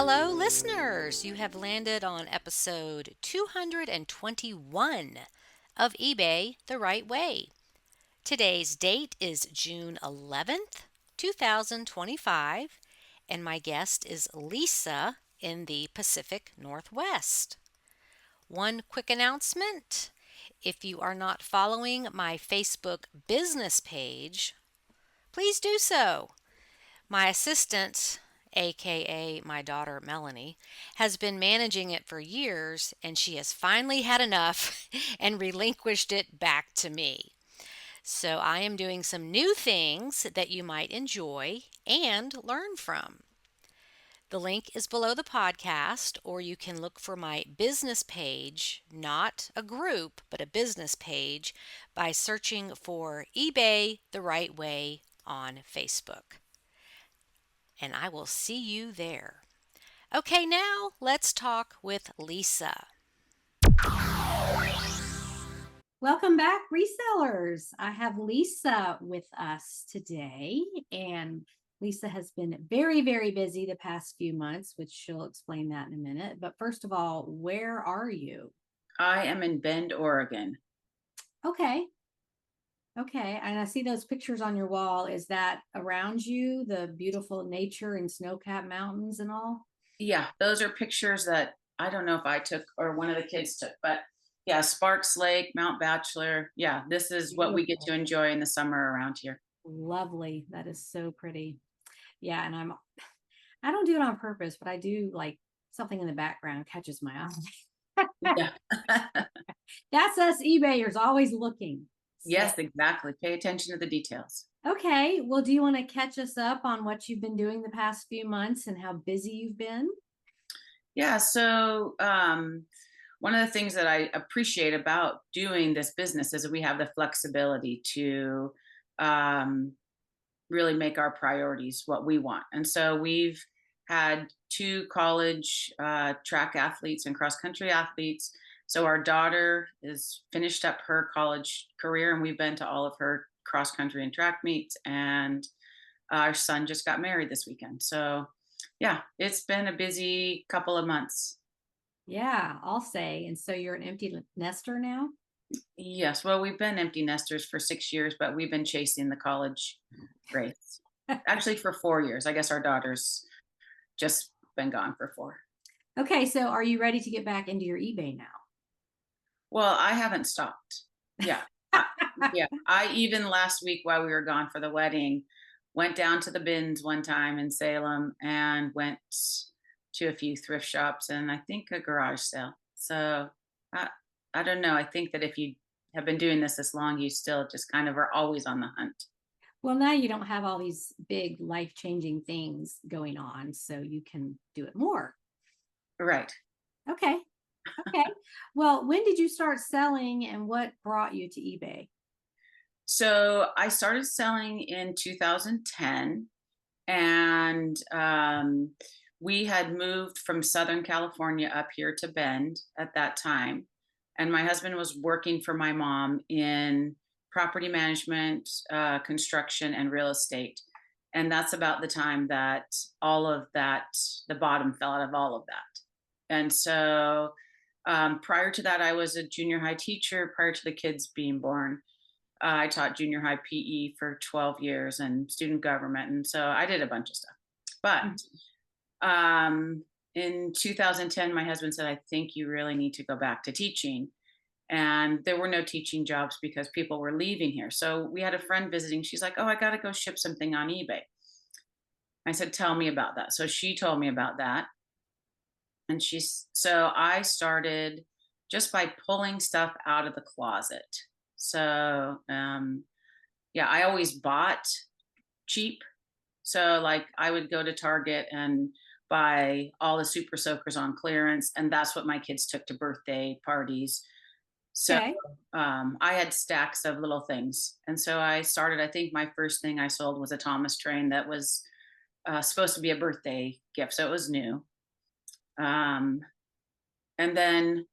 Hello, listeners! You have landed on episode 221 of eBay the Right Way. Today's date is June 11th, 2025, and my guest is Lisa in the Pacific Northwest. One quick announcement. If you are not following my Facebook business page, please do so. My assistant, aka my daughter Melanie, has been managing it for years and she has finally had enough and relinquished it back to me. So I am doing some new things that you might enjoy and learn from. The link is below the podcast, or you can look for my business page, not a group, but a business page, by searching for eBay the Right Way on Facebook. And I will see you there. Okay, now let's talk with Lisa. Welcome back, resellers. I have Lisa with us today, and Lisa has been very, very busy the past few months, which she'll explain that in a minute. But first of all, where are you? I am in Bend, Oregon. Okay. Okay. And I see those pictures on your wall. Is that around you, the beautiful nature and snow-capped mountains and all? Yeah, those are pictures that I don't know if I took or one of the kids took, but yeah, Sparks Lake, Mount Bachelor. Yeah, this is what we get to Beautiful. enjoy in the summer around here. Lovely. That is so pretty. Yeah, and I don't do it on purpose, but I do like something in the background catches my eye. Yeah. That's us eBayers always looking. So, Yes, exactly. Pay attention to the details. okay. Well, do you want to catch us up on what you've been doing the past few months and how busy you've been? Yeah, so one of the things that I appreciate about doing this business is that we have the flexibility to um, really make our priorities what we want. And so we've had two college track athletes and cross country athletes. So our daughter is finished up her college career, and we've been to all of her cross country and track meets. And our son just got married this weekend. So yeah, it's been a busy couple of months. Yeah, I'll say. And so you're an empty nester now? Yes, well, we've been empty nesters for 6 years, but we've been chasing the college race. Actually, for 4 years. I guess our daughter's just been gone for 4. Okay, so are you ready to get back into your eBay now? Well, I haven't stopped. Yeah. Yeah. I even last week while we were gone for the wedding, went down to the bins one time in Salem and went to a few thrift shops and I think a garage sale. So I, I don't know. I think that if you have been doing this long, you still just kind of are always on the hunt. Well, now you don't have all these big life-changing things going on, so you can do it more. Right. Okay. Okay. Well, when did you start selling and what brought you to eBay? So I started selling in 2010, and we had moved from Southern California up here to Bend at that time. And my husband was working for my mom in property management, construction, and real estate. And that's about the time that all of that, the bottom fell out of all of that. And so prior to that, I was a junior high teacher prior to the kids being born. I taught junior high PE for 12 years and student government. And so I did a bunch of stuff. But in 2010, my husband said, I think you really need to go back to teaching. And there were no teaching jobs because people were leaving here. So we had a friend visiting. She's like, oh, I got to go ship something on eBay. I said, tell me about that. So she told me about that. And so I started just by pulling stuff out of the closet. So, yeah, I always bought cheap. So like I would go to Target and buy all the super soakers on clearance. And that's what my kids took to birthday parties. So Okay. I had stacks of little things. And so I started, I think my first thing I sold was a Thomas train that was supposed to be a birthday gift. So it was new. And then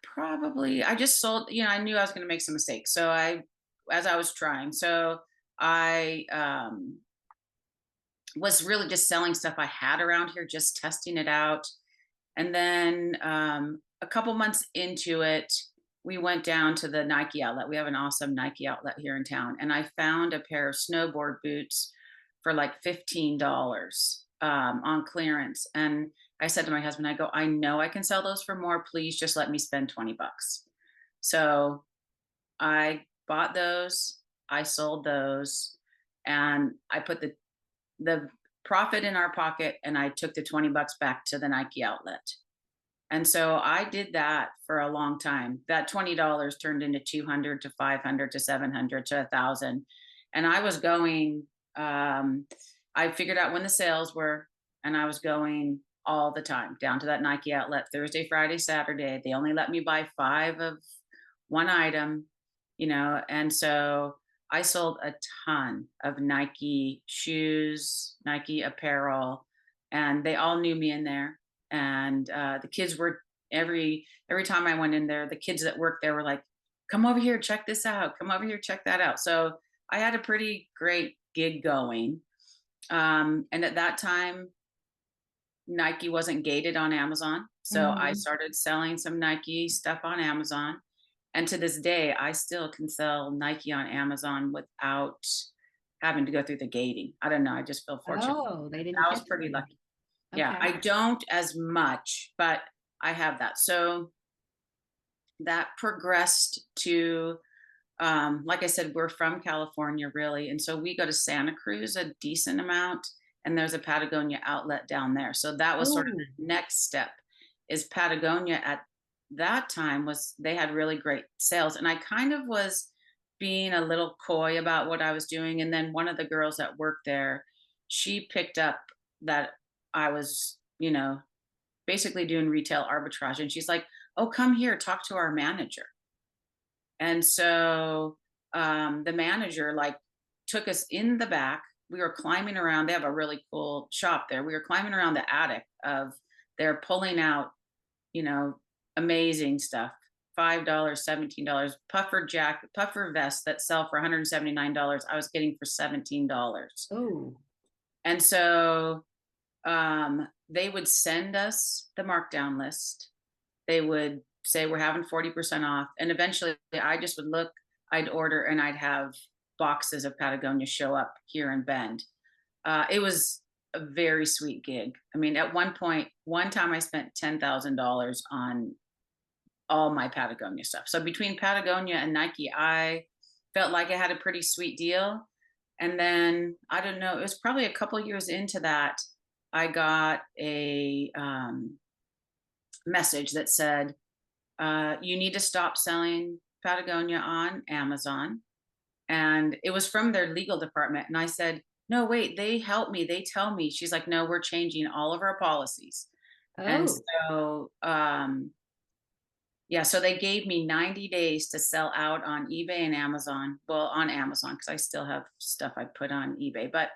probably I just sold, I knew I was going to make some mistakes. So as I was trying, so I was really just selling stuff I had around here, just testing it out. And then a couple months into it, we went down to the Nike outlet. We have an awesome Nike outlet here in town. And I found a pair of snowboard boots for like $15 on clearance. And I said to my husband, I go, I know I can sell those for more. Please just let me spend 20 bucks. So I bought those, I sold those, and I put the profit in our pocket, and I took the 20 bucks back to the Nike outlet. And so I did that for a long time. That $20 turned into 200 to 500 to 700 to 1,000. And I was going, I figured out when the sales were, and I was going all the time down to that Nike outlet Thursday, Friday, Saturday. They only let me buy 5 of one item, and so I sold a ton of Nike shoes, Nike apparel, and they all knew me in there. And the kids were every time I went in there, the kids that worked there were like, "Come over here, check this out. Come over here, check that out." So I had a pretty great gig going. And at that time, Nike wasn't gated on Amazon, so I Mhm. started selling some Nike stuff on Amazon. And to this day, I still can sell Nike on Amazon without having to go through the gating. I don't know. I just feel fortunate. Oh, they didn't I was catch pretty you. lucky. Yeah, Okay. I don't as much, but I have that. So that progressed to, like I said, we're from California, really. And so we go to Santa Cruz a decent amount, and there's a Patagonia outlet down there. So that was sort of Oh, the next step is Patagonia at that time was they had really great sales. And I kind of was being a little coy about what I was doing. And then one of the girls that worked there, she picked up that I was, basically doing retail arbitrage. And she's like, "Oh, come here, talk to our manager." And so the manager like took us in the back. We were climbing around. They have a really cool shop there. We were climbing around the attic of they're pulling out, you know, amazing stuff. $5, $17, puffer vests that sell for $179. I was getting for $17. oh, And so they would send us the markdown list. They would say we're having 40% off. And eventually I just would look, I'd order, and I'd have boxes of Patagonia show up here in Bend. It was a very sweet gig. I mean, at one time I spent $10,000 on all my Patagonia stuff. So between Patagonia and Nike, I felt like I had a pretty sweet deal. And then I don't know, it was probably a couple years into that, I got a message that said, "You need to stop selling Patagonia on Amazon." And it was from their legal department. And I said, "No, wait, they help me. They tell me." She's like, "No, we're changing all of our policies." And oh. so, yeah, so they gave me 90 days to sell out on eBay and Amazon. Well, on Amazon, because I still have stuff I put on eBay, but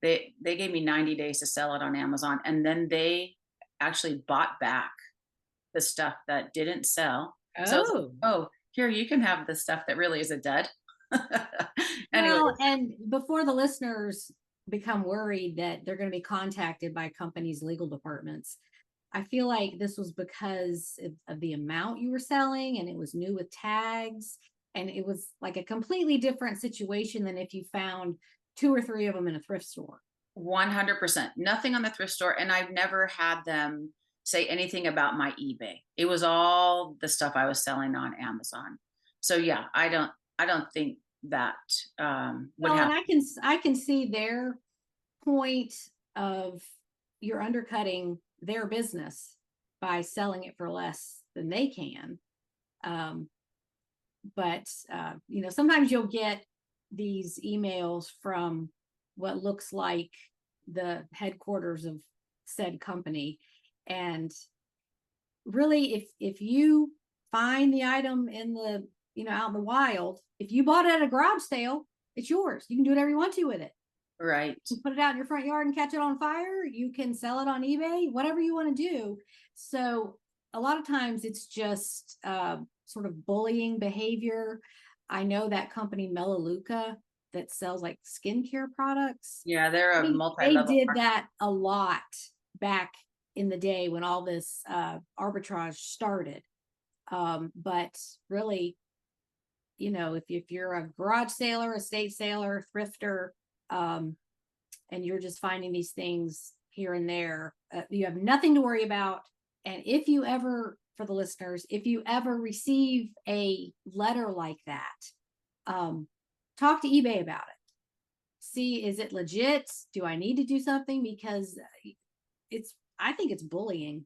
they gave me 90 days to sell it on Amazon. And then they actually bought back the stuff that didn't sell. So it's like, Oh. oh, here you can have the stuff that really is a dud. Anyway, Well, and before the listeners become worried that they're going to be contacted by companies' legal departments, I feel like this was because of the amount you were selling and it was new with tags. And it was like a completely different situation than if you found two or three of them in a thrift store. 100%. Nothing on the thrift store. And I've never had them say anything about my eBay. It was all the stuff I was selling on Amazon. So yeah, I don't think that would Well, and happen. I can see their point of you're undercutting their business by selling it for less than they can. Um, but sometimes you'll get these emails from what looks like the headquarters of said company, and really, if you find the item in the out in the wild, if you bought it at a garage sale, it's yours. You can do whatever you want to with it. Right. You put it out in your front yard and catch it on fire. You can sell it on eBay, whatever you want to do. So a lot of times it's just sort of bullying behavior. I know that company Melaleuca that sells like skincare products. Yeah, they're a They multi-level did market. that a lot back in the day when all this arbitrage started. But really, if you're a garage sailor, estate sailor, thrifter, and you're just finding these things here and there, you have nothing to worry about. And if you ever, for the listeners, if you ever receive a letter like that, talk to eBay about it. See, is it legit? Do I need to do something? Because I think it's bullying.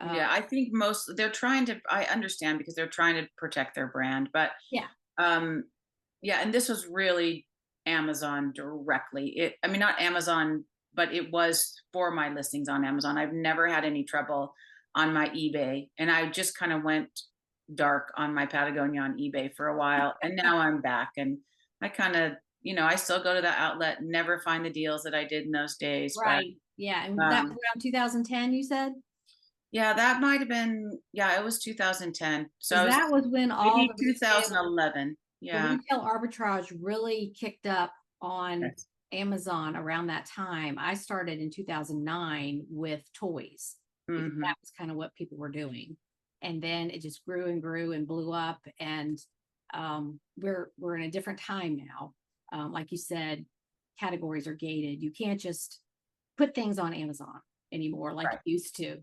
Yeah, I think they're trying to, I understand because they're trying to protect their brand, but Yeah. yeah, and this was really Amazon directly. I mean, not Amazon, but it was for my listings on Amazon. I've never had any trouble on my eBay, and I just kind of went dark on my Patagonia on eBay for a while, and now I'm back, and I kind of, I still go to that outlet, never find the deals that I did in those days, but Right. Yeah. And that was around 2010, you said? yeah, that might have been, yeah, it was 2010. So I Because was that was when all maybe the 2011. Yeah. retail arbitrage really kicked up on Yes. Amazon around that time. I started in 2009 with toys because Hmm. that was kind of what people were doing. And then it just grew and grew and blew up. And we're in a different time now. Like you said, categories are gated. You can't just put things on Amazon anymore like Right. you used to,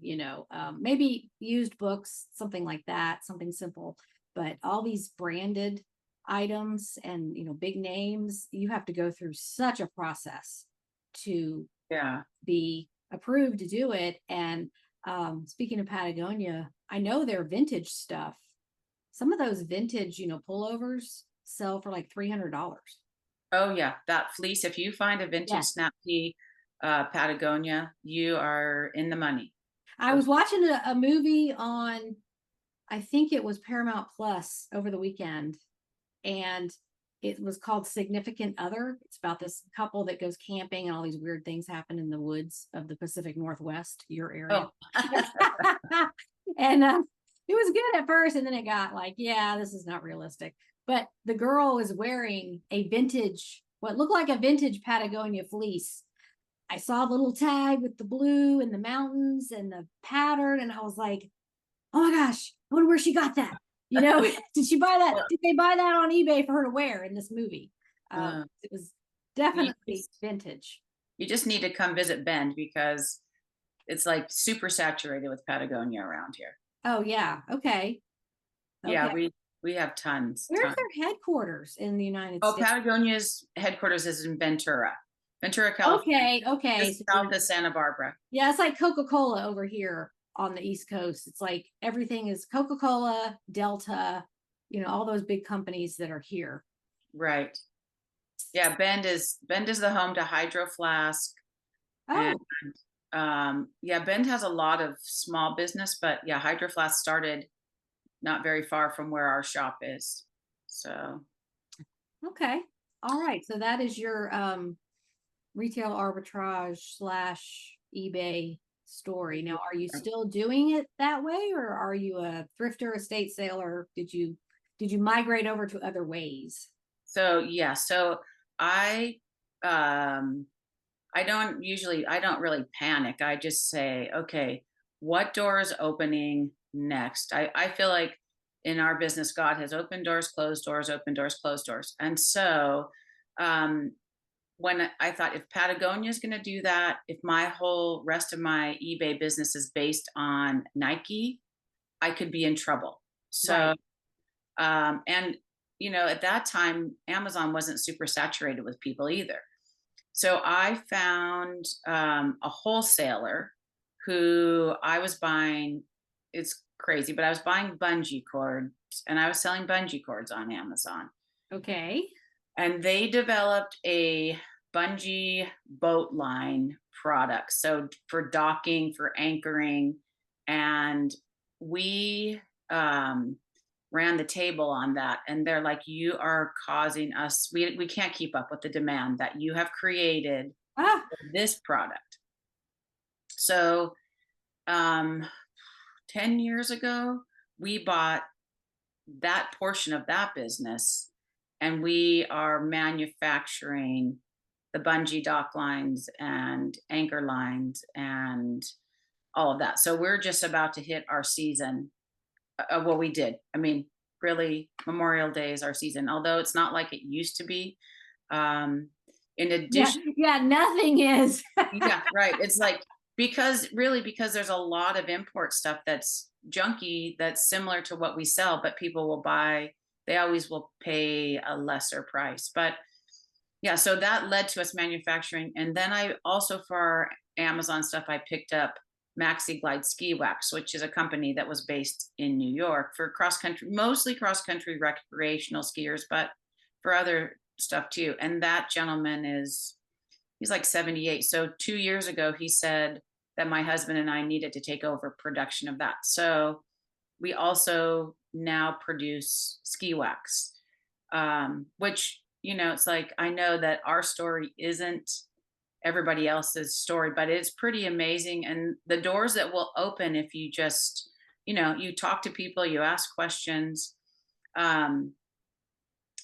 maybe used books, something like that, something simple. But all these branded items and big names, you have to go through such a process to Yeah. be approved to do it. And speaking of Patagonia, I know their vintage stuff. Some of those vintage, pullovers sell for like $300. Oh yeah, that fleece. If you find a vintage Yes. snap pea Patagonia, you are in the money. I was watching a movie on, I think it was Paramount Plus over the weekend, and it was called Significant Other. It's about this couple that goes camping and all these weird things happen in the woods of the Pacific Northwest, your area. Oh, And it was good at first, and then it got like, yeah, this is not realistic. But the girl was wearing a vintage, what looked like a vintage Patagonia fleece. I saw the little tag with the blue and the mountains and the pattern, and I was like, oh my gosh, I wonder where she got that. Did she buy that? well, Did they buy that on eBay for her to wear in this movie? uh, It was you definitely just, vintage. you just need to come visit Bend because it's like super saturated with Patagonia around here. Oh yeah. Okay. Yeah, Okay. we have tons, Where's tons. their headquarters in the United Oh, States? Patagonia's headquarters is in Ventura, California, Okay. Okay. just south of Santa Barbara. Yeah, it's like Coca-Cola over here on the East Coast. It's like everything is Coca-Cola, Delta, all those big companies that are here. Right. Yeah, Bend is the home to Hydro Flask, and Oh, yeah, Bend has a lot of small business, but yeah, Hydro Flask started not very far from where our shop is. So okay. All right. So that is your retail arbitrage slash eBay story. Now, are you still doing it that way, or are you a thrifter, estate sailor? Did you migrate over to other ways? so yeah, so I um I don't really panic. I just say, okay, what door is opening next? I feel like in our business, God has opened doors, closed doors, open doors, closed doors. And so um, when I thought if Patagonia is going to do that, if my whole rest of my eBay business is based on Nike, I could be in trouble. So, Right. and at that time, Amazon wasn't super saturated with people either. So I found a wholesaler who I was buying. It's crazy, but I was buying bungee cords and I was selling bungee cords on Amazon. Okay. And they developed a bungee boat line product. So for docking, for anchoring, and we ran the table on that. And they're like, you are causing us, we can't keep up with the demand that you have created Ah, for this product. So 10 years ago, we bought that portion of that business and we are manufacturing the bungee dock lines and anchor lines and all of that. So we're just about to hit our season. Well, we did. I mean, really, Memorial Day is our season, although it's not like it used to be. Um, in Yeah, addition, yeah, nothing is. yeah, right. It's like because there's a lot of import stuff that's junky that's similar to what we sell, but people will buy. They always will pay a lesser price. But yeah, so that led to us manufacturing, and then I also for our Amazon stuff, I picked up Maxi Glide Ski Wax, which is a company that was based in New York for cross country, mostly cross country recreational skiers, but for other stuff too. And that gentleman he's like 78. So 2 years ago, he said that my husband and I needed to take over production of that. So we also now produce ski wax, which, it's like, I know that our story isn't everybody else's story, but it's pretty amazing. And the doors that will open if you just, you talk to people, you ask questions. Um,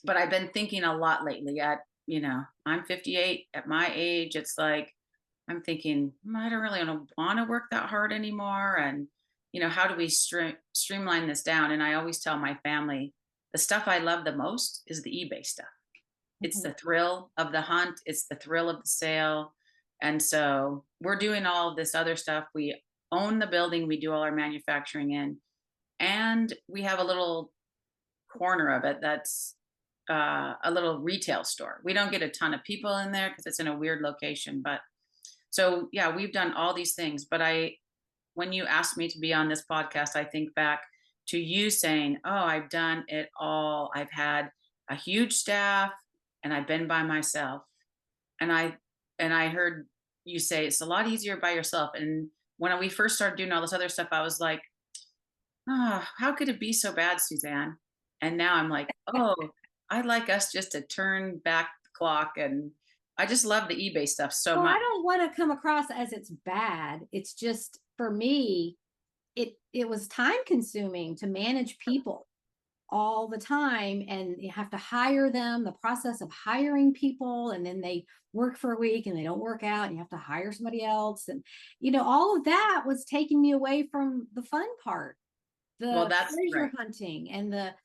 but I've been thinking a lot lately I'm 58 at my age. It's like, I'm thinking, I don't really want to work that hard anymore. And, how do we streamline this down? And I always tell my family, the stuff I love the most is the eBay stuff. It's Mhm. the thrill of the hunt. It's the thrill of the sale. And so we're doing all of this other stuff. We own the building. We do all our manufacturing in, and we have a little corner of it that's a little retail store. We don't get a ton of people in there because it's in a weird location. But so yeah, we've done all these things. But when you asked me to be on this podcast, I think back to you saying, "Oh, I've done it all. I've had a huge staff, and I've been by myself." And I heard you say it's a lot easier by yourself. And when we first started doing all this other stuff, I was like, "Oh, how could it be so bad, Suzanne?" And now I'm like, "Oh, I'd like us just to turn back the clock." And I just love the eBay stuff so Well, much. I don't want to come across as it's bad. It's just for me, it was time consuming to manage people all the time, and you have to hire them, the process of hiring people, and then they work for a week and they don't work out and you have to hire somebody else, and all of that was taking me away from the fun part, Well, the that's treasure right. hunting, and the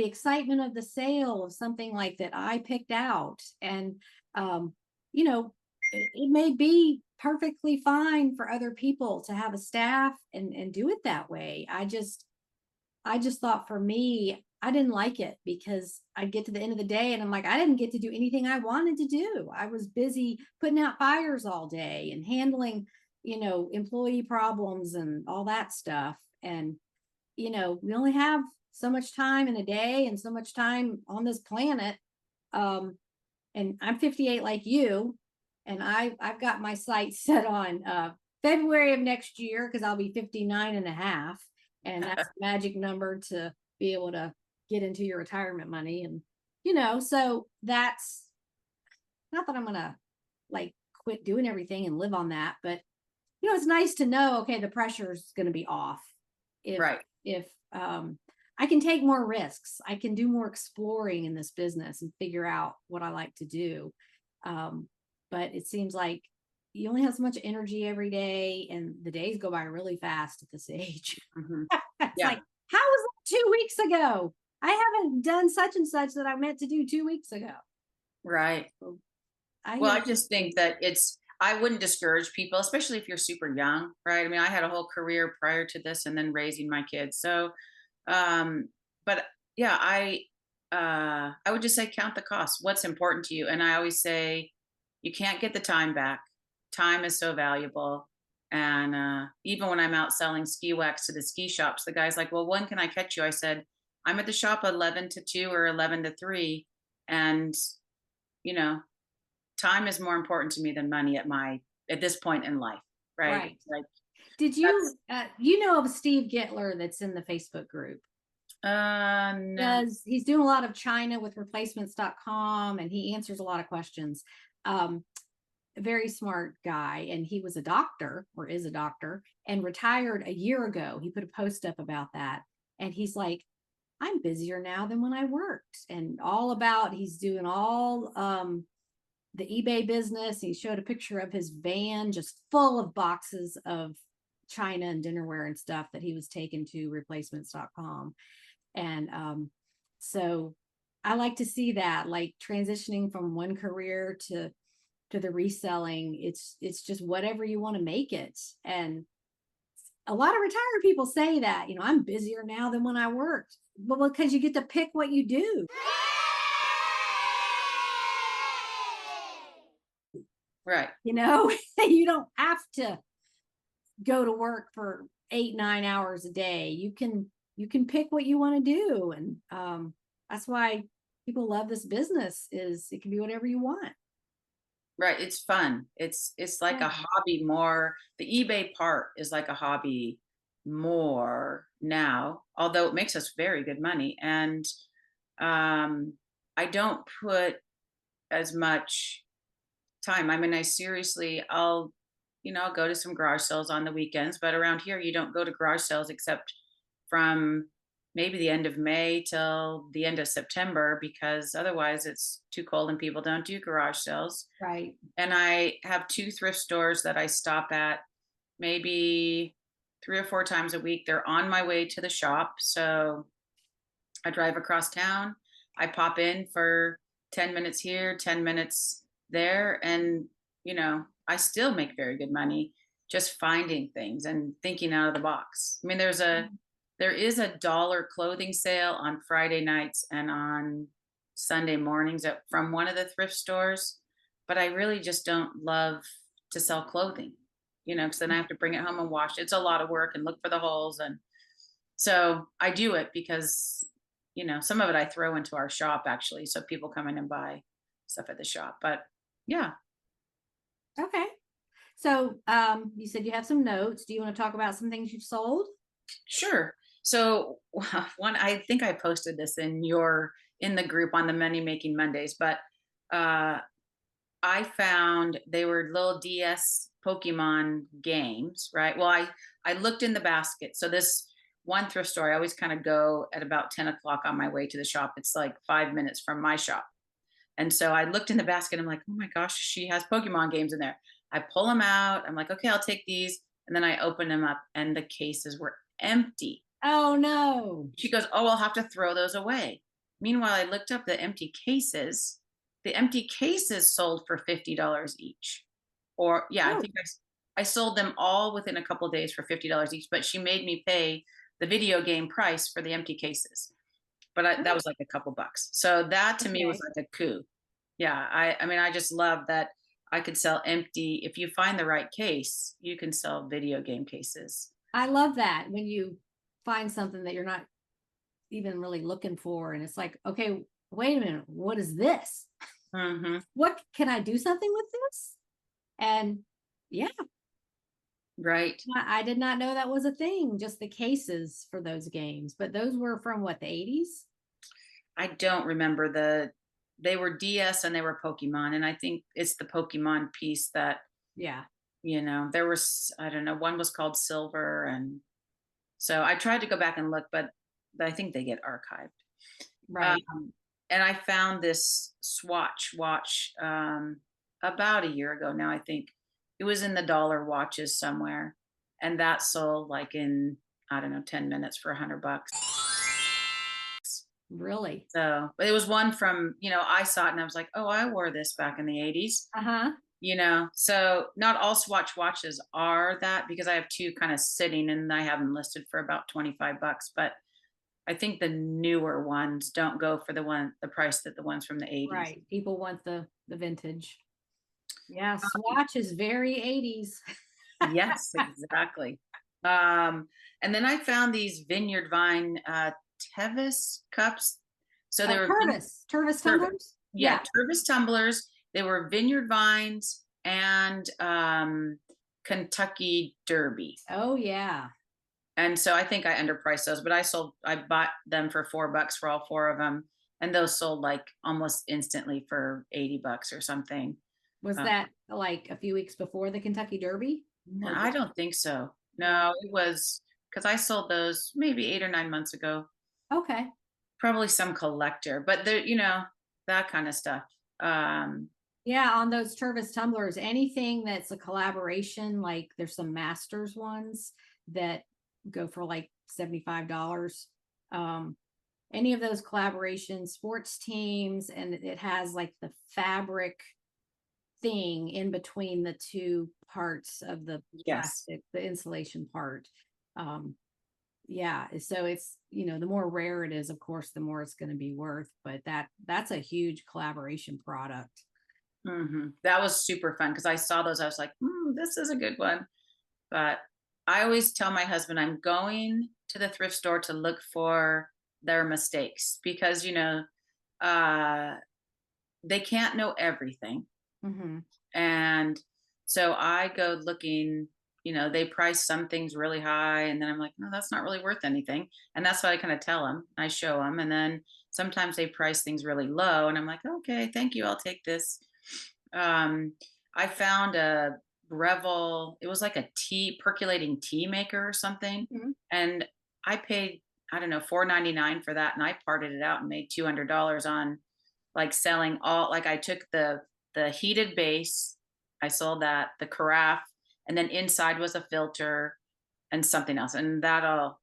excitement of the sale of something like that I picked out. And um you know it may be perfectly fine for other people to have a staff and do it that way. I just thought for me, I didn't like it because I'd get to the end of the day and I'm like, I didn't get to do anything I wanted to do. I was busy putting out fires all day and handling, employee problems and all that stuff. And, we only have so much time in a day and so much time on this planet. Um, and I'm 58 like you, and I've got my sights set on February of next year because I'll be 59 and a half, and that's the magic number to be able to get into your retirement money. And so that's not that I'm gonna like quit doing everything and live on that, but it's nice to know, okay, the pressure is going to be off if Right. if I can take more risks. I can do more exploring in this business and figure out what I like to do. um but it seems like you only have so much energy every day, and the days go by really fast at this age. Hmm. It's Yeah. like, how was that 2 weeks ago? I haven't done such and such that I meant to do 2 weeks ago. Right. So I Well, hear I what just you're saying. think that I wouldn't discourage people, especially if you're super young, right? I mean, I had a whole career prior to this and then raising my kids. So, um, but yeah, I would just say count the cost. What's important to you? And I always say you can't get the time back. Time is so valuable. And even when I'm out selling ski wax to the ski shops, the guy's like, "Well, when can I catch you?" I said, "I'm at the shop 11 to 2 or 11 to 3." And, you know, time is more important to me than money at this point in life, right? Right. It's like Did that's you you know of Steve Gittler that's in the Facebook group? no. He's doing a lot of China with replacements.com, and he answers a lot of questions. A very smart guy, and he was a doctor, or is a doctor, and retired a year ago. He put a post up about that, and he's like, I'm busier now than when I worked, and all about, he's doing all the eBay business. He showed a picture of his van just full of boxes of china and dinnerware and stuff that he was taking to replacements.com. And so I like to see that, like transitioning from one career to the reselling. It's just whatever you want to make it. And a lot of retired people say that, I'm busier now than when I worked. Well, because you get to pick what you do. Right. You don't have to go to work for 8-9 hours a day. You can pick what you want to do. And that's why people love this business, is it can be whatever you want. Right. It's fun. It's like a hobby more. The eBay part is like a hobby more now, although it makes us very good money. And I don't put as much time. I mean, I'll go to some garage sales on the weekends, but around here you don't go to garage sales except from maybe the end of May till the end of September, because otherwise it's too cold and people don't do garage sales. Right. And I have 2 thrift stores that I stop at maybe 3 or 4 times a week. They're on my way to the shop. So I drive across town. I pop in for 10 minutes here, 10 minutes there. And, I still make very good money just finding things and thinking out of the box. I mean, there is a dollar clothing sale on Friday nights and on Sunday mornings from one of the thrift stores, but I really just don't love to sell clothing, because then I have to bring it home and wash it. It's a lot of work and look for the holes. And so I do it because, some of it I throw into our shop actually. So people come in and buy stuff at the shop, but yeah. Okay. So you said you have some notes. Do you want to talk about some things you've sold? Sure. So I think I posted this in the group on the Money Making Mondays, but I found they were little DS Pokemon games, right? Well, I looked in the basket. So this one thrift store, I always kind of go at about 10 o'clock on my way to the shop. It's like 5 minutes from my shop. And so I looked in the basket. I'm like, oh my gosh, she has Pokemon games in there. I pull them out. I'm like, okay, I'll take these. And then I open them up and the cases were empty. Oh no. She goes, oh, I'll have to throw those away. Meanwhile, I looked up the empty cases. The empty cases sold for $50 each. Or yeah, I think I sold them all within a couple of days for $50 each, but she made me pay the video game price for the empty cases. But that was like a couple bucks. So that to me was like a coup. Yeah, I mean, I just love that I could sell empty. If you find the right case, you can sell video game cases. I love that when you find something that you're not even really looking for. And it's like, okay, wait a minute, what is this? Mm-hmm. What can I do something with this? And yeah. Right. I did not know that was a thing, just the cases for those games. But those were from what, the 80s? I don't remember they were DS and they were Pokemon. And I think it's the Pokemon piece that, yeah, there was, I don't know, one was called Silver. And so I tried to go back and look, but I think they get archived. right. And I found this Swatch watch about a year ago now, I think. It was in the dollar watches somewhere. And that sold like in, I don't know, 10 minutes for $100. Really? So, but it was one from, I saw it and I was like, oh, I wore this back in the 80s. Uh-huh. So not all Swatch watches are that, because I have 2 kind of sitting and I have them listed for about $25, but I think the newer ones don't go for the price that the ones from the 80s. Right. People want the vintage. Yeah, Swatch is very 80s. Yes, exactly. And then I found these Vineyard Vine Tevis cups. So they were Tervis tumblers? Yeah, Tervis tumblers. They were Vineyard Vines and Kentucky Derby. Oh yeah. And so I think I underpriced those, but I bought them for $4 for all 4 of them. And those sold like almost instantly for $80 or something. Was that like a few weeks before the Kentucky Derby? No, I don't think so. No, it was because I sold those maybe 8 or 9 months ago. Okay. Probably some collector, but there, that kind of stuff. Um, Yeah, on those Tervis tumblers, anything that's a collaboration, like there's some masters ones that go for like $75. Um, any of those collaboration sports teams, and it has like the fabric thing in between the two parts of the yes. plastic, the insulation part. Yeah, so it's, the more rare it is, of course, the more it's going to be worth, but that's a huge collaboration product. That was super fun because I saw those. I was like, this is a good one. But I always tell my husband I'm going to the thrift store to look for their mistakes because, uh, they can't know everything. Mm-hmm. And so I go looking, they price some things really high. And then I'm like, no, that's not really worth anything. And that's what I kind of tell them. I show them. And then sometimes they price things really low. And I'm like, okay, thank you. I'll take this. Um, I found a Breville, it was like a percolating tea maker or something. Mm-hmm. And I paid, I don't know, $4.99 for that. And I parted it out and made $200 on like selling all, like I took the heated base, I sold that, the carafe, and then inside was a filter and something else. And that'll,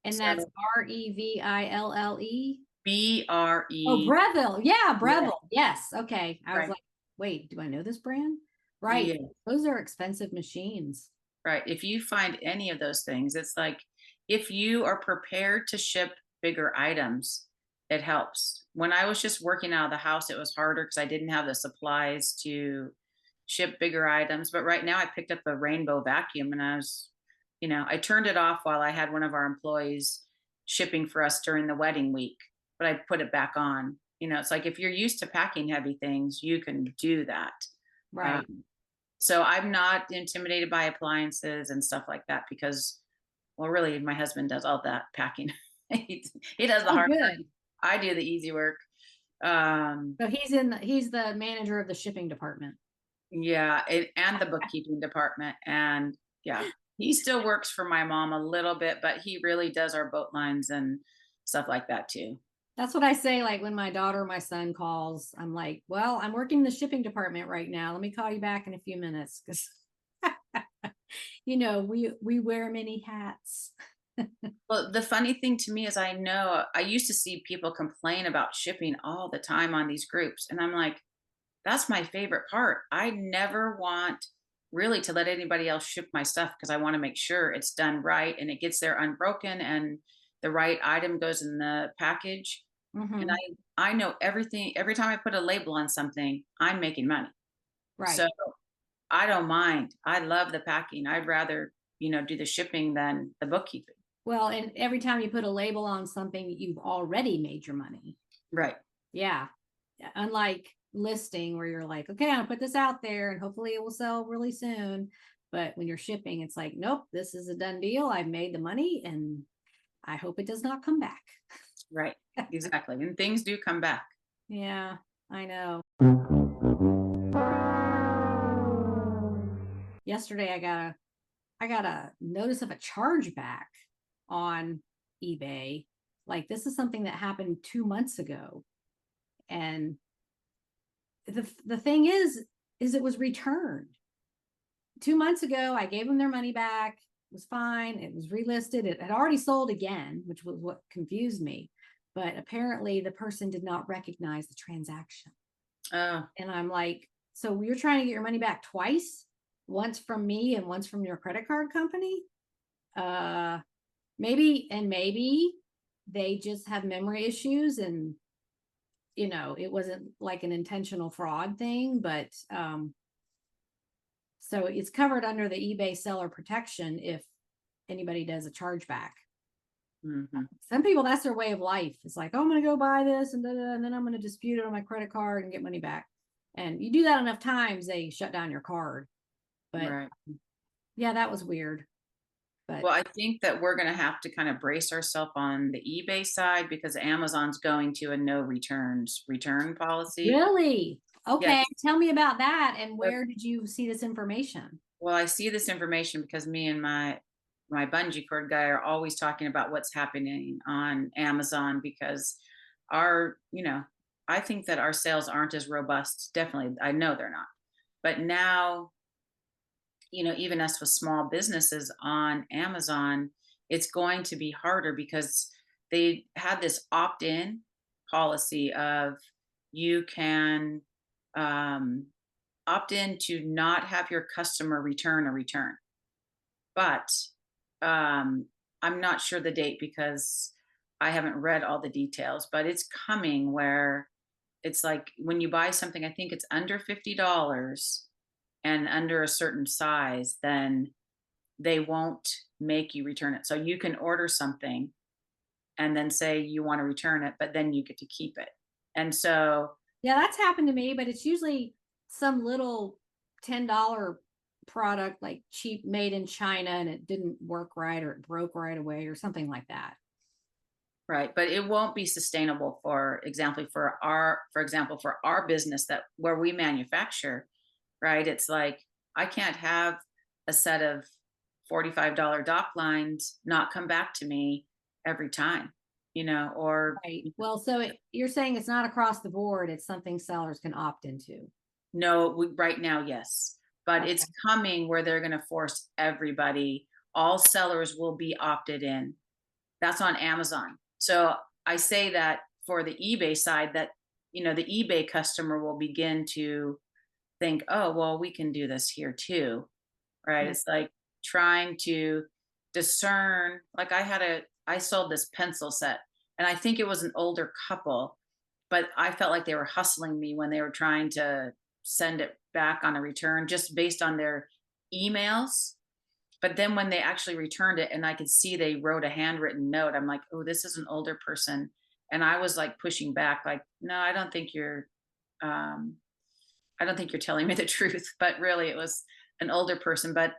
And so that's Reville. Oh, BRE. Breville. Yeah, Yeah, Breville. Yes. Okay. I was right. like, wait, do I know this brand? Right. Yeah, Those are expensive machines. right. If you find any of those things, it's like if you are prepared to ship bigger items, it helps. When I was just working out of the house, it was harder because I didn't have the supplies to ship bigger items. But right now I picked up a rainbow vacuum and I turned it off while I had one of our employees shipping for us during the wedding week, but I put it back on. It's like if you're used to packing heavy things, you can do that. Right. So I'm not intimidated by appliances and stuff like that because, well, really, my husband does all that packing. he does the Oh, hard work. good. I do the easy work. Um, So he's the manager of the shipping department. yeah, and the bookkeeping department. And yeah, he still works for my mom a little bit, but he really does our boat lines and stuff like that too. That's what I say. Like when my daughter or my son calls, I'm like, well, I'm working in the shipping department right now. Let me call you back in a few minutes. Cause we wear many hats. Well, the funny thing to me is I know I used to see people complain about shipping all the time on these groups. And I'm like, that's my favorite part. I never want really to let anybody else ship my stuff because I want to make sure it's done right and it gets there unbroken and the right item goes in the package. And Mm-hmm. I know everything. Every time I put a label on something, I'm making money. So Right. I don't mind. I love the packing. I'd rather, do the shipping than the bookkeeping. Well, and every time you put a label on something, you've already made your money. Right. Yeah. Unlike listing where you're like, okay, I'll put this out there and hopefully it will sell really soon. But when you're shipping, it's like, nope, this is a done deal. I've made the money and I hope it does not come back. Right. Exactly. And things do come back. Yeah, I know. Yesterday I got a notice of a chargeback on eBay. Like this is something that happened 2 months ago. And the thing is it was returned 2 months ago. I gave them their money back. It was fine. It was relisted. It had already sold again, which was what confused me. But apparently the person did not recognize the transaction. Oh, And I'm like, so you're trying to get your money back twice, once from me and once from your credit card company? Maybe they just have memory issues and it wasn't like an intentional fraud thing, but so it's covered under the eBay seller protection if anybody does a chargeback. Some people, that's their way of life. It's like, oh, I'm going to go buy this and then I'm going to dispute it on my credit card and get money back. And you do that enough times, they shut down your card. But right. yeah, that was weird. But Well, I think that we're going to have to kind of brace ourselves on the eBay side because Amazon's going to a no return policy. really, Yes. okay, tell me about that. And where did you see this information? Well, I see this information because me and my bungee cord guy are always talking about what's happening on Amazon because our, I think that our sales aren't as robust. Definitely, I know they're not. But now, even us with small businesses on Amazon, it's going to be harder because they had this opt-in policy of you can um, opt in to not have your customer return a return. But I'm not sure the date because I haven't read all the details, but it's coming where it's like when you buy something, I think it's under $50 and under a certain size, then they won't make you return it. So you can order something and then say you want to return it, but then you get to keep it. And so, Yeah, that's happened to me, but it's usually some little $10 product, like cheap, made in China, and it didn't work right, or it broke right away, or something like that. right, but it won't be sustainable, for example, for our business that where we manufacture, right? It's like I can't have a set of $45 dock lines not come back to me every time, or Right. Well, so you're saying it's not across the board, it's something sellers can opt into. no, right now, yes. But Okay. it's coming where they're going to force everybody, all sellers will be opted in. That's on Amazon. So I say that for the eBay side, that, the eBay customer will begin to think, oh, well, we can do this here too. Right. Mm. It's like trying to discern. Like I sold this pencil set and I think it was an older couple, but I felt like they were hustling me when they were trying to send it back on a return just based on their emails. But then when they actually returned it and I could see they wrote a handwritten note, I'm like, oh, this is an older person. And I was like pushing back, like, no, um, I don't think you're telling me the truth. But really it was an older person. But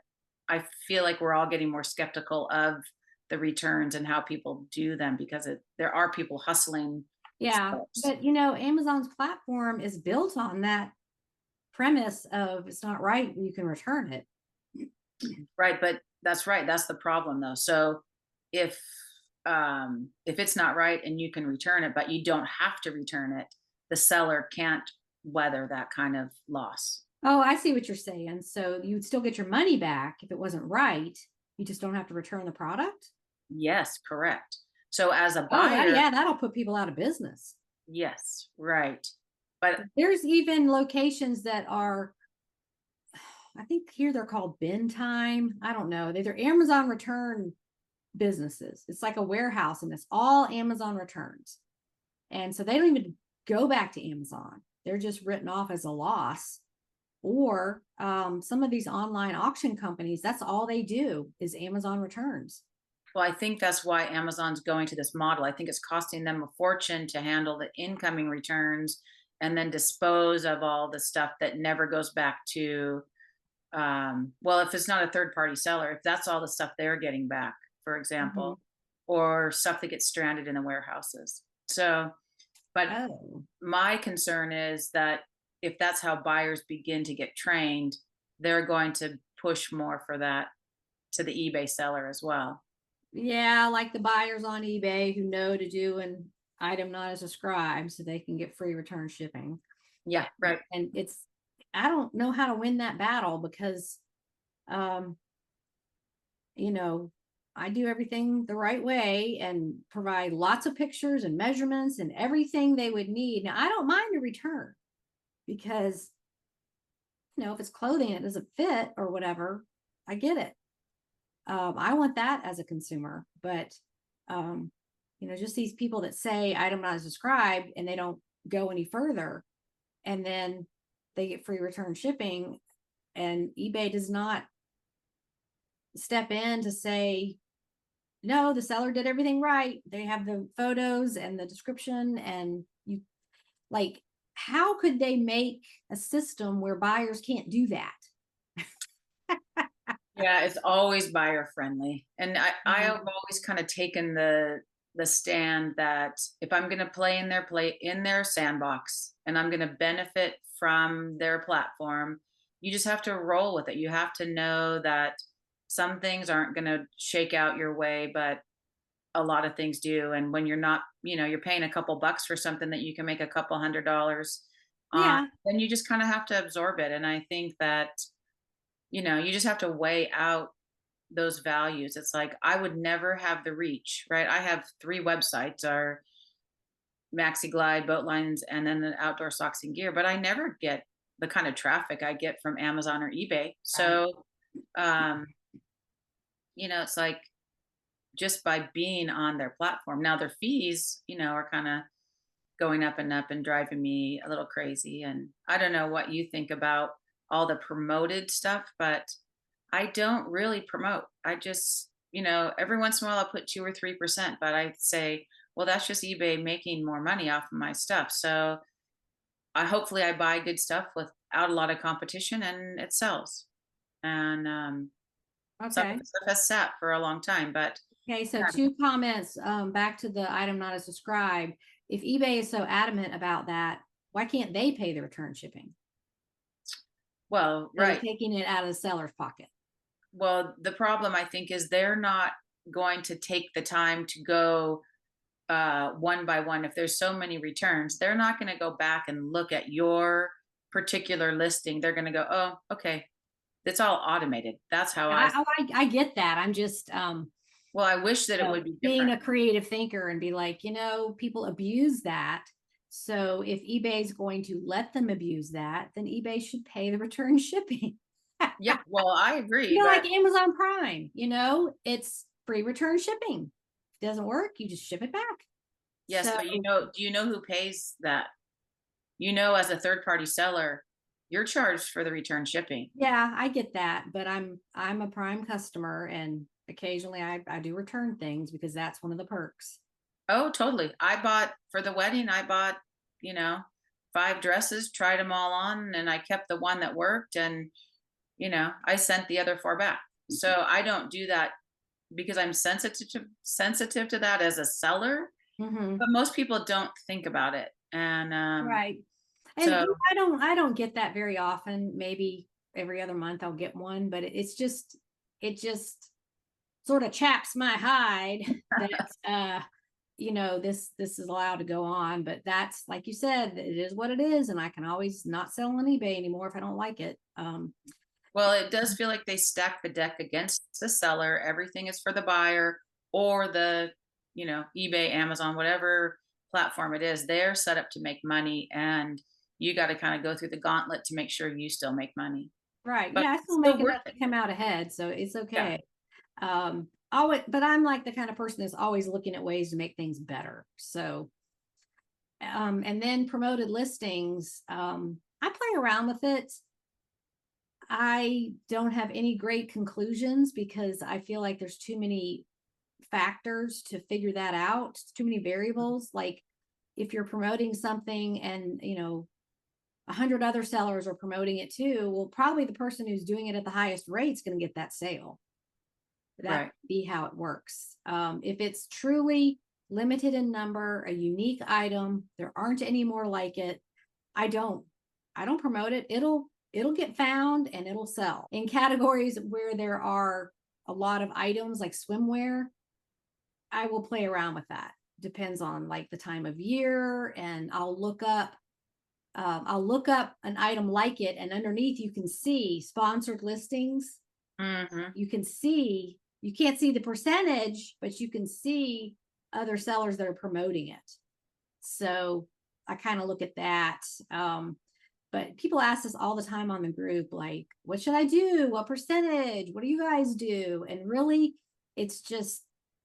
I feel like we're all getting more skeptical of the returns and how people do them because there are people hustling Yeah, sellers. but Amazon's platform is built on that premise of it's not right, you can return it. Right, but that's right. That's the problem though. So if if it's not right and you can return it, but you don't have to return it, the seller can't weather that kind of loss. Oh, I see what you're saying. So you'd still get your money back if it wasn't right. You just don't have to return the product. Yes, correct. So as a Oh, buyer, yeah, that'll put people out of business. yes, right. But There's even locations that are, I think here they're called bin time. I don't know. They're Amazon return businesses. It's like a warehouse and it's all Amazon returns. And so they don't even go back to Amazon. They're just written off as a loss. Or some of these online auction companies, that's all they do is Amazon returns. well, I think that's why Amazon's going to this model. I think it's costing them a fortune to handle the incoming returns and then dispose of all the stuff that never goes back to well, if it's not a third party seller, if that's all the stuff they're getting back, for Mm-hmm. example, or stuff that gets stranded in the warehouses. So, but Oh, my concern is that if that's how buyers begin to get trained, they're going to push more for that to the eBay seller as well. yeah, like the buyers on eBay who know to do an item not as described so they can get free return shipping. Yeah, right. And I don't know how to win that battle because, um, you know, I do everything the right way and provide lots of pictures and measurements and everything they would need. Now, I don't mind a return because, if it's clothing it doesn't fit or whatever, I get it. I want that as a consumer, but um, just these people that say item not as described and they don't go any further, and then they get free return shipping, and eBay does not step in to say, no, the seller did everything right. They have the photos and the description, and you like, how could they make a system where buyers can't do that? Yeah, it's always buyer friendly. And I have Mhm. always kind of taken the stand that if I'm going to play in their sandbox and I'm going to benefit from their platform, you just have to roll with it. You have to know that some things aren't going to shake out your way, but a lot of things do. And when you're not, you're paying a couple bucks for something that you can make a couple $100 on, Yeah. then you just kind of have to absorb it. And I think that, you just have to weigh out those values. It's like I would never have the reach, right? I have 3 websites, our Maxi Glide, Boat Lines, and then the Outdoor Socks and Gear, but I never get the kind of traffic I get from Amazon or eBay. Right. So, um, it's like just by being on their platform. Now their fees, are kind of going up and up and driving me a little crazy. And I don't know what you think about all the promoted stuff, but I don't really promote. I just, every once in a while I'll put 2 or 3%, but I say, well, that's just eBay making more money off of my stuff. So I buy good stuff without a lot of competition and it sells. And some of Okay. the stuff has sat for a long time, but Okay, so 2 comments, back to the item not as described. If eBay is so adamant about that, why can't they pay the return shipping? well, They're right. taking it out of the seller's pocket. Well, the problem I think is they're not going to take the time to go one by one. If there's so many returns, they're not going to go back and look at your particular listing. They're going to go, oh, okay, it's all automated. That's how I get that. I'm just well, I wish that it would be being different. a creative thinker and be like, people abuse that. So if eBay is going to let them abuse that, then eBay should pay the return shipping. Yeah, well, I agree, but Like Amazon Prime, it's free return shipping. If it doesn't work, you just ship it back. yes, So but do you know who pays that? As a third party seller, you're charged for the return shipping. yeah, I get that, but I'm a Prime customer, and occasionally I do return things because that's one of the perks. Oh, totally. I bought for the wedding, I bought, you know, 5 dresses, tried them all on, and I kept the one that worked, and, I sent the other 4 back. So I don't do that because I'm sensitive to that as a seller, Hmm. but most people don't think about it. And Right. And so I don't get that very often. Maybe every other month I'll get one, but it just sort of chaps my hide that this is allowed to go on. But that's, like you said, it is what it is, and I can always not sell on eBay anymore if I don't like it. well, it does feel like they stack the deck against the seller. Everything is for the buyer or the, eBay, Amazon, whatever platform it is. They're set up to make money, and you got to kind of go through the gauntlet to make sure you still make money. Right. But Yeah, I it's still make still worth enough it. to come out ahead, so it's Yeah. okay. Always, but I'm like the kind of person that's always looking at ways to make things better. So, and then promoted listings, I play around with it. I don't have any great conclusions because I feel like there's too many factors to figure that out, too many variables. Like if you're promoting something and 100 other sellers are promoting it too, well, probably the person who's doing it at the highest rate is going to get that sale. That Right. be how it works. If it's truly limited in number, a unique item, there aren't any more like it. I don't, I don't promote it. It'll get found and it'll sell in categories where there are a lot of items like swimwear. I will play around with that. Depends on like the time of year, and I'll look up an item like it, and underneath you can see sponsored listings. Hmm. You can't see the percentage, but you can see other sellers that are promoting it. So I kind of look at that. But people ask us all the time on the group, like, what should I do? What percentage? What do you guys do? And really, it's just,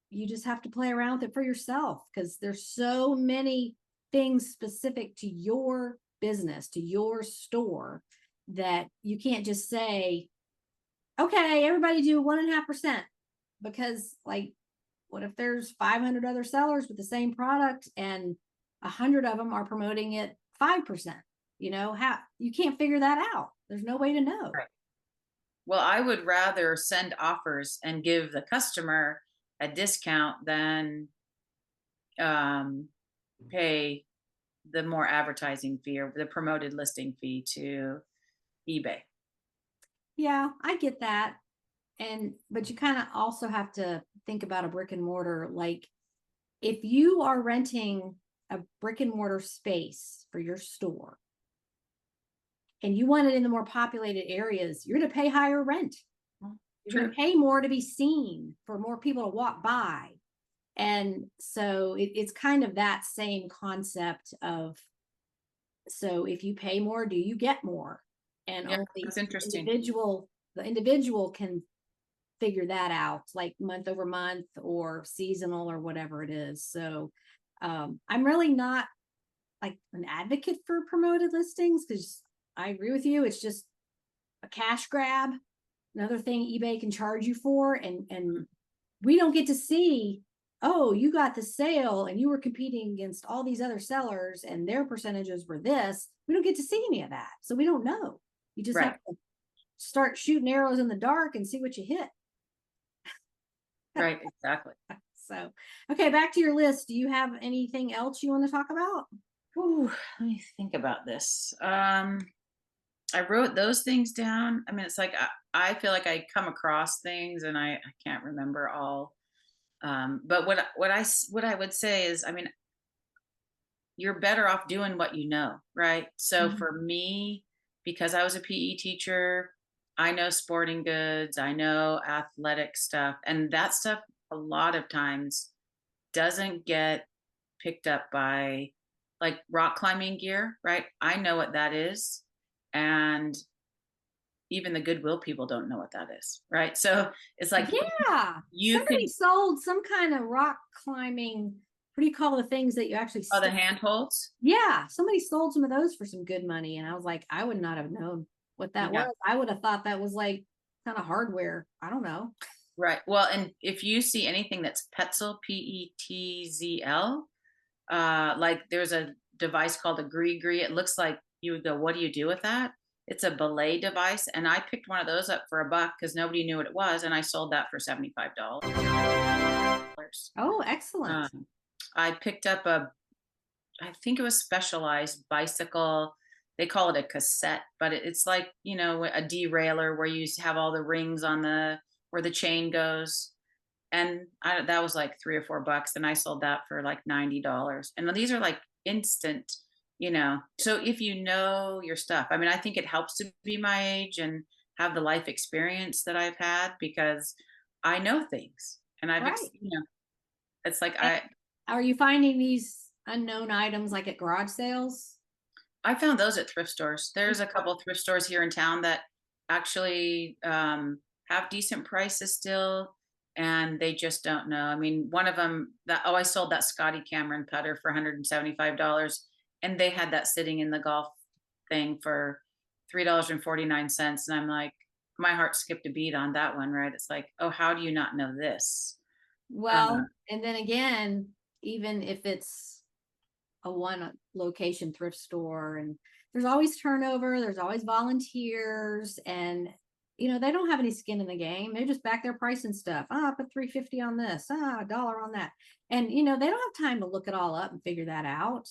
you just have to play around with it for yourself because there's so many things specific to your business, to your store, that you can't just say, okay, everybody do 1.5%, because like, what if there's 500 other sellers with the same product and 100 of them are promoting it 5%? How you can't figure that out. There's no way to know. Right. Well, I would rather send offers and give the customer a discount than um, pay the more advertising fee or the promoted listing fee to eBay. Yeah, I get that. but you kind of also have to think about a brick and mortar. Like if you are renting a brick and mortar space for your store and you want it in the more populated areas, you're going to pay higher rent. You're going to pay more to be seen, for more people to walk by. And so it's kind of that same concept of, so if you pay more, do you get more? And Yeah, only that's interesting. the individual can figure that out, like month over month or seasonal or whatever it is. So I'm really not like an advocate for promoted listings, because I agree with you. It's just a cash grab, another thing eBay can charge you for. And we don't get to see, oh, you got the sale and you were competing against all these other sellers and their percentages were this. We don't get to see any of that. So we don't know. You just have to start shooting arrows in the dark and see what you hit. Right, exactly. So, okay, back to your list. Do you have anything else you want to talk about? Ooh, let me think about this. I wrote those things down. I mean, it's like I feel like I come across things and I can't remember all. But what I would say is, I mean, you're better off doing what you know, right? So Mhm. for me, because I was a PE teacher, I know sporting goods, I know athletic stuff, and that stuff a lot of times doesn't get picked up by like rock climbing gear, right? I know what that is. And even the Goodwill people don't know what that is, right? So it's like Yeah. you Somebody can, sold some kind of rock climbing. What do you call the things that you actually oh, the stick? handholds. Yeah, somebody sold some of those for some good money. And I was like, I would not have known what that Yeah, was. I would have thought that was like kind of hardware. I don't know. right. Well, and if you see anything that's Petzl, Petzl, like there's a device called a gree. It looks like you would go, what do you do with that? It's a belay device. And I picked one of those up for $1 because nobody knew what it was. And I sold that for $75. Oh, excellent. I picked up I think it was Specialized bicycle. They call it a cassette, but it's like, you know, a derailleur where you have all the rings on where the chain goes. And that was like $3 or $4, and I sold that for like $90. And these are like instant, you know. So if you know your stuff, I mean, I think it helps to be my age and have the life experience that I've had, because I know things and Right. you know, it's like And are you finding these unknown items like at garage sales? I found those at thrift stores. There's a couple thrift stores here in town that actually have decent prices still, and they just don't know. I mean, one of them, I sold that Scotty Cameron putter for $175, and they had that sitting in the golf thing for $3.49, and I'm like, my heart skipped a beat on that one, right? It's like, oh, how do you not know this? Well, and then again, even if it's a one location thrift store, and there's always turnover, there's always volunteers, and they don't have any skin in the game. They're just back there pricing stuff. Put $3.50 on this, $1 on that. And they don't have time to look it all up and figure that out.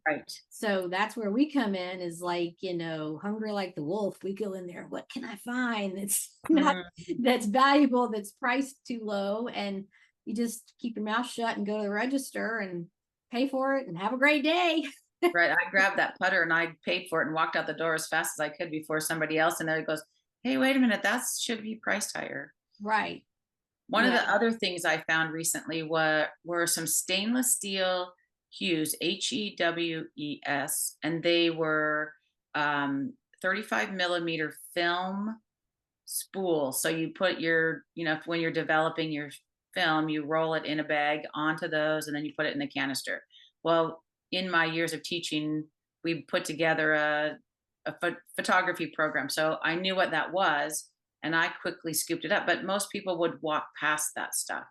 Right. So that's where we come in, is like, hungry like the wolf. We go in there, what can I find that's not that's valuable, that's priced too low? And you just keep your mouth shut and go to the register and pay for it and have a great day. Right. I grabbed that putter and I paid for it and walked out the door as fast as I could before somebody else. And there goes, hey, wait a minute, that should be priced higher. Right. One of Yeah. the other things I found recently were some stainless steel Hughes, HEWES, and they were 35 millimeter film spool. So you put when you're developing your film, you roll it in a bag onto those, and then you put it in the canister. Well, in my years of teaching, we put together a photography program. So I knew what that was, and I quickly scooped it up. But most people would walk past that stuff.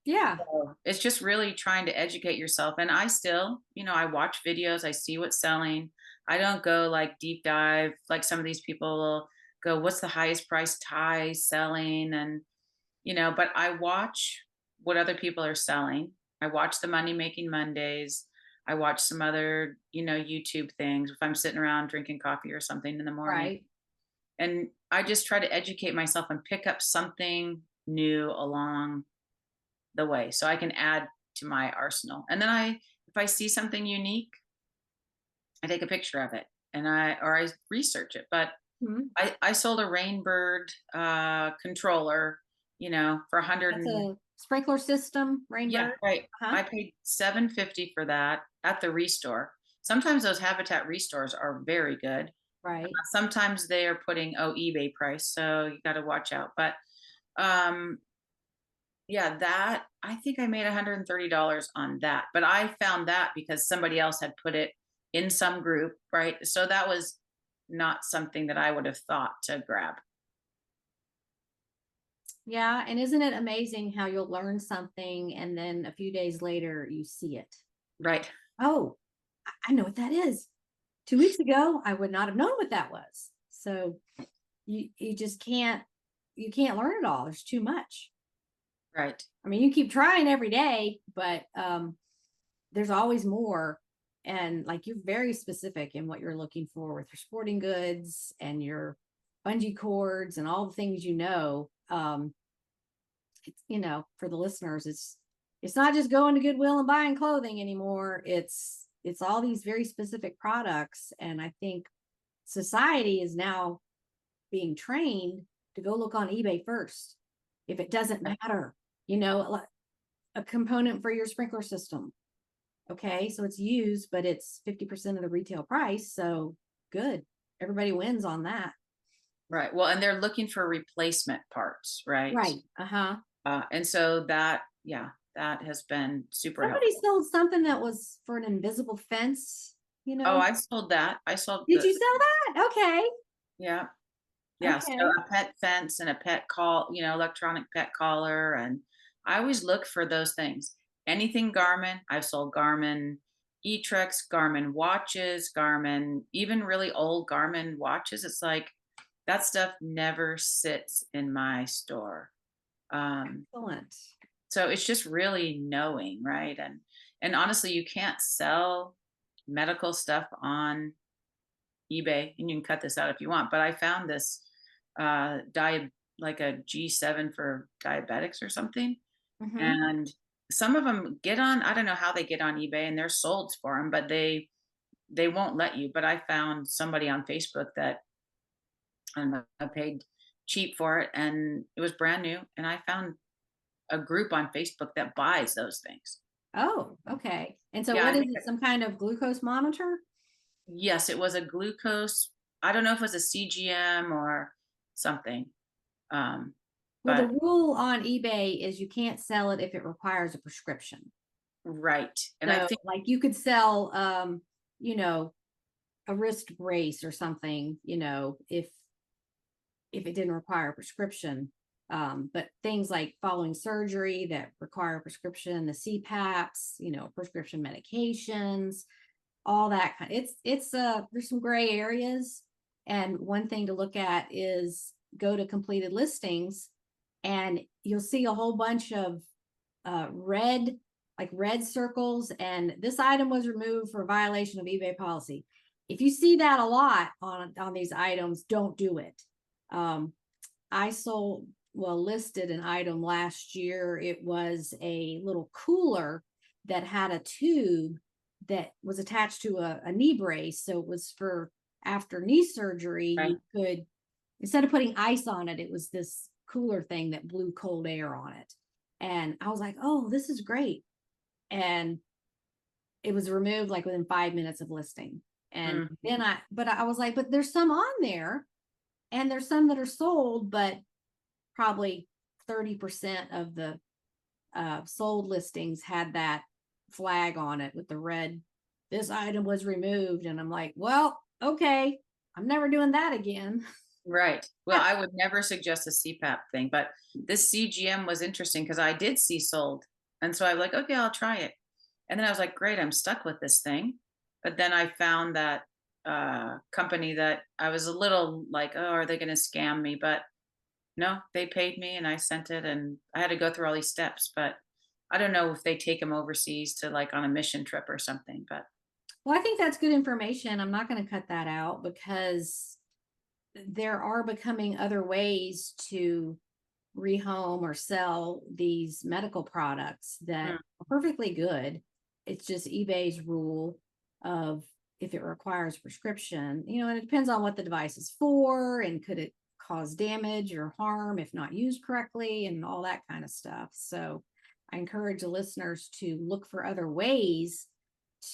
Yeah. So it's just really trying to educate yourself. And I still, I watch videos, I see what's selling. I don't go like deep dive like some of these people will go, what's the highest price tie selling? And, but I watch what other people are selling. I watch the Money Making Mondays. I watch some other, YouTube things if I'm sitting around drinking coffee or something in the morning. Right. And I just try to educate myself and pick up something new along the way so I can add to my arsenal. And then if I see something unique, I take a picture of it and I research it. But Mhm. I sold a Rainbird controller, for a hundred That's and a sprinkler system, yeah, Rainbird. right. Uh-huh. I paid $750 for that at the restore. Sometimes those Habitat restores are very good. Right. Sometimes they are putting eBay price, so you got to watch out. But um, yeah, that I think I made $130 on that. But I found that because somebody else had put it in some group, right? So that was not something that I would have thought to grab. Yeah. And isn't it amazing how you'll learn something and then a few days later you see it? Right. Oh, I know what that is. 2 weeks ago, I would not have known what that was. So you just can't learn it all. There's too much. Right. I mean, you keep trying every day, but there's always more. And like you're very specific in what you're looking for with your sporting goods and your bungee cords and all the things it's for the listeners, it's not just going to Goodwill and buying clothing anymore. It's all these very specific products. And I think society is now being trained to go look on eBay first. If it doesn't matter, a component for your sprinkler system. Okay. So it's used, but it's 50% of the retail price. So good. Everybody wins on that. Right. Well, and they're looking for replacement parts, right? Right. Uh-huh. And so that, yeah, that has been super Somebody helpful. sold something that was for an invisible fence, Oh, I sold that. I sold Did you sell that? Okay. yeah. Yeah, so Okay. a pet fence and a pet call, electronic pet collar, and I always look for those things. Anything Garmin, I've sold Garmin e-treks, Garmin watches, Garmin, even really old Garmin watches. It's like that stuff never sits in my store. Excellent. So it's just really knowing, right? And honestly, you can't sell medical stuff on eBay, and you can cut this out if you want. But I found this like a G7 for diabetics or something, Mm-hmm. and some of them get on. I don't know how they get on eBay, and they're sold for them, but they won't let you. But I found somebody on Facebook that I paid cheap for it, and it was brand new. And I found a group on Facebook that buys those things. Oh, okay. And so Yeah, what is it? Some kind of glucose monitor? yes, it was a glucose. I don't know if it was a CGM or something. Um, Well, the but rule on eBay is you can't sell it if it requires a prescription. right. And I So think like you could sell you know, a wrist brace or something, if it didn't require a prescription. But things like following surgery that require a prescription, the CPAPs, prescription medications, all that kind. There's some gray areas, and one thing to look at is go to completed listings, and you'll see a whole bunch of red circles, and this item was removed for violation of eBay policy. If you see that a lot on these items, don't do it. I listed an item last year. It was a little cooler that had a tube that was attached to a knee brace. So it was for after knee surgery, right, you could, instead of putting ice on it, it was this cooler thing that blew cold air on it. And I was like, oh, this is great. And it was removed like within 5 minutes of listing. And mhm, then I was like, but there's some on there, and there's some that are sold, but probably 30% of the sold listings had that flag on it with the red, this item was removed. And I'm like, well, okay, I'm never doing that again. right. Well, I would never suggest a CPAP thing, but this CGM was interesting because I did see sold. And so I was like, okay, I'll try it. And then I was like, great, I'm stuck with this thing. But then I found that company that I was a little like, oh, are they going to scam me? But no, they paid me and I sent it, and I had to go through all these steps. But I don't know if they take them overseas to like on a mission trip or something. But Well, I think that's good information. I'm not going to cut that out because there are becoming other ways to rehome or sell these medical products that Mm. are perfectly good. It's just eBay's rule of if it requires prescription, and it depends on what the device is for and could it cause damage or harm if not used correctly and all that kind of stuff. So I encourage the listeners to look for other ways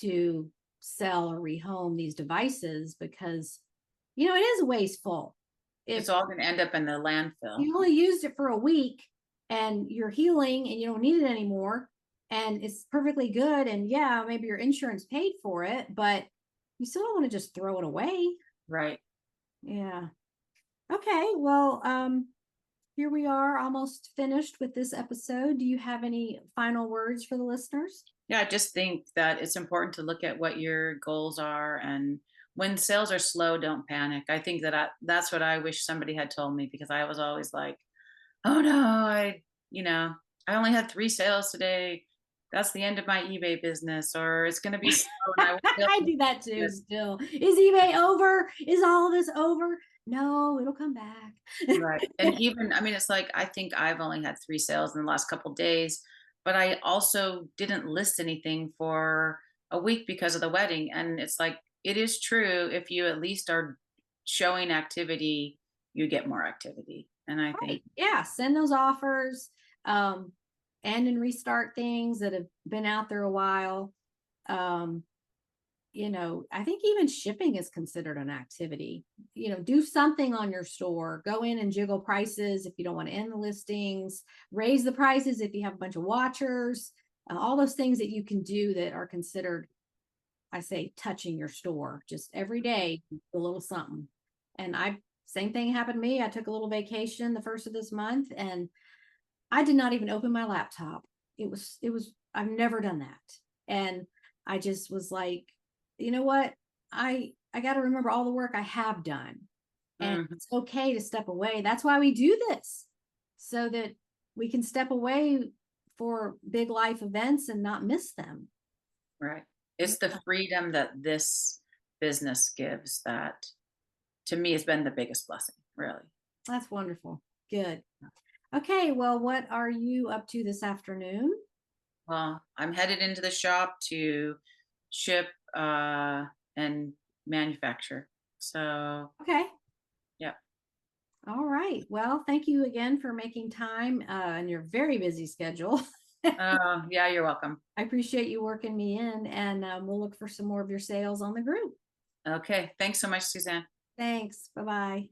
to sell or rehome these devices because it is wasteful. If It's all going to end up in the landfill. you only used it for a week and you're healing and you don't need it anymore and it's perfectly good and yeah, maybe your insurance paid for it, but you still don't want to just throw it away. Right. Yeah. Okay. Well, here we are almost finished with this episode. Do you have any final words for the listeners? Yeah, I just think that it's important to look at what your goals are, and when sales are slow, don't panic. I think that's what I wish somebody had told me, because I was always like, "Oh no, you know, I only had 3 sales today. That's the end of my eBay business, or it's going to be slow and I won't be able I to do that do too this." still. Is eBay over? Is all of this over? No, it'll come back. Right. And even, I mean, it's like, I think I've only had 3 sales in the last couple days, but I also didn't list anything for a week because of the wedding. And it's like, it is true. If you at least are showing activity, you get more activity. And I think, Right. Yeah. Send those offers, end and restart things that have been out there a while. Um, I think even shipping is considered an activity. Do something on your store, go in and jiggle prices if you don't want to end the listings, raise the prices if you have a bunch of watchers, all those things that you can do that are considered, I say, touching your store just every day, a little something. And same thing happened to me. I took a little vacation the first of this month and I did not even open my laptop. I've never done that. And I just was like, you know what? I got to remember all the work I have done. And mhm, it's okay to step away. That's why we do this, so that we can step away for big life events and not miss them. right. It's the freedom that this business gives that, to me, has been the biggest blessing, really. That's wonderful. Good. Okay. Well, what are you up to this afternoon? Well, I'm headed into the shop to ship and manufacture. So, Okay. yeah. All right. Well, thank you again for making time in your very busy schedule. Yeah, you're welcome. I appreciate you working me in, and we'll look for some more of your sales on the group. Okay. Thanks so much, Suzanne. Thanks. Bye bye.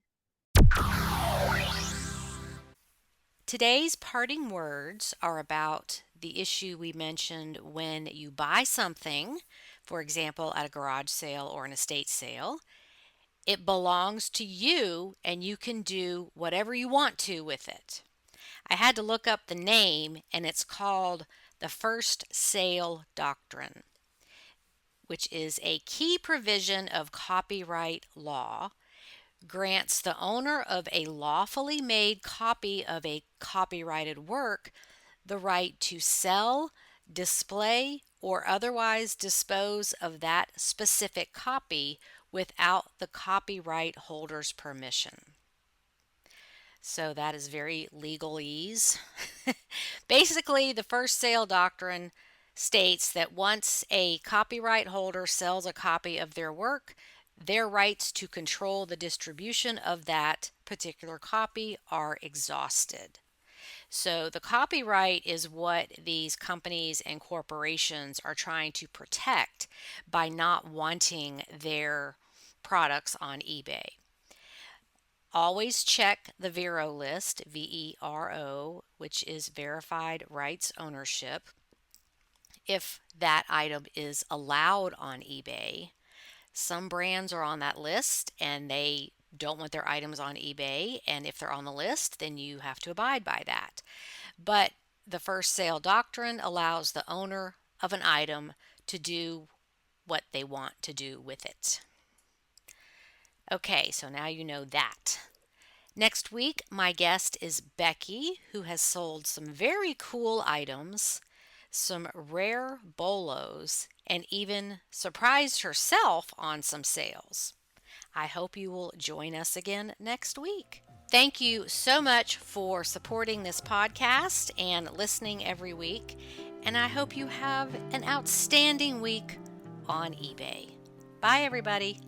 Today's parting words are about the issue we mentioned when you buy something, for example, at a garage sale or an estate sale. It belongs to you and you can do whatever you want to with it. I had to look up the name, and it's called the First Sale Doctrine, which is a key provision of copyright law, grants the owner of a lawfully made copy of a copyrighted work the right to sell, display, or otherwise dispose of that specific copy without the copyright holder's permission. So that is very legalese. Basically, the first sale doctrine states that once a copyright holder sells a copy of their work, their rights to control the distribution of that particular copy are exhausted. So, the copyright is what these companies and corporations are trying to protect by not wanting their products on eBay. Always check the Vero list, VERO, which is verified rights ownership, if that item is allowed on eBay. Some brands are on that list and they don't want their items on eBay, and if they're on the list, then you have to abide by that. But the first sale doctrine allows the owner of an item to do what they want to do with it. Okay, so now you know that. Next week, my guest is Becky, who has sold some very cool items, some rare BOLOs, and even surprised herself on some sales. I hope you will join us again next week. Thank you so much for supporting this podcast and listening every week. And I hope you have an outstanding week on eBay. Bye, everybody.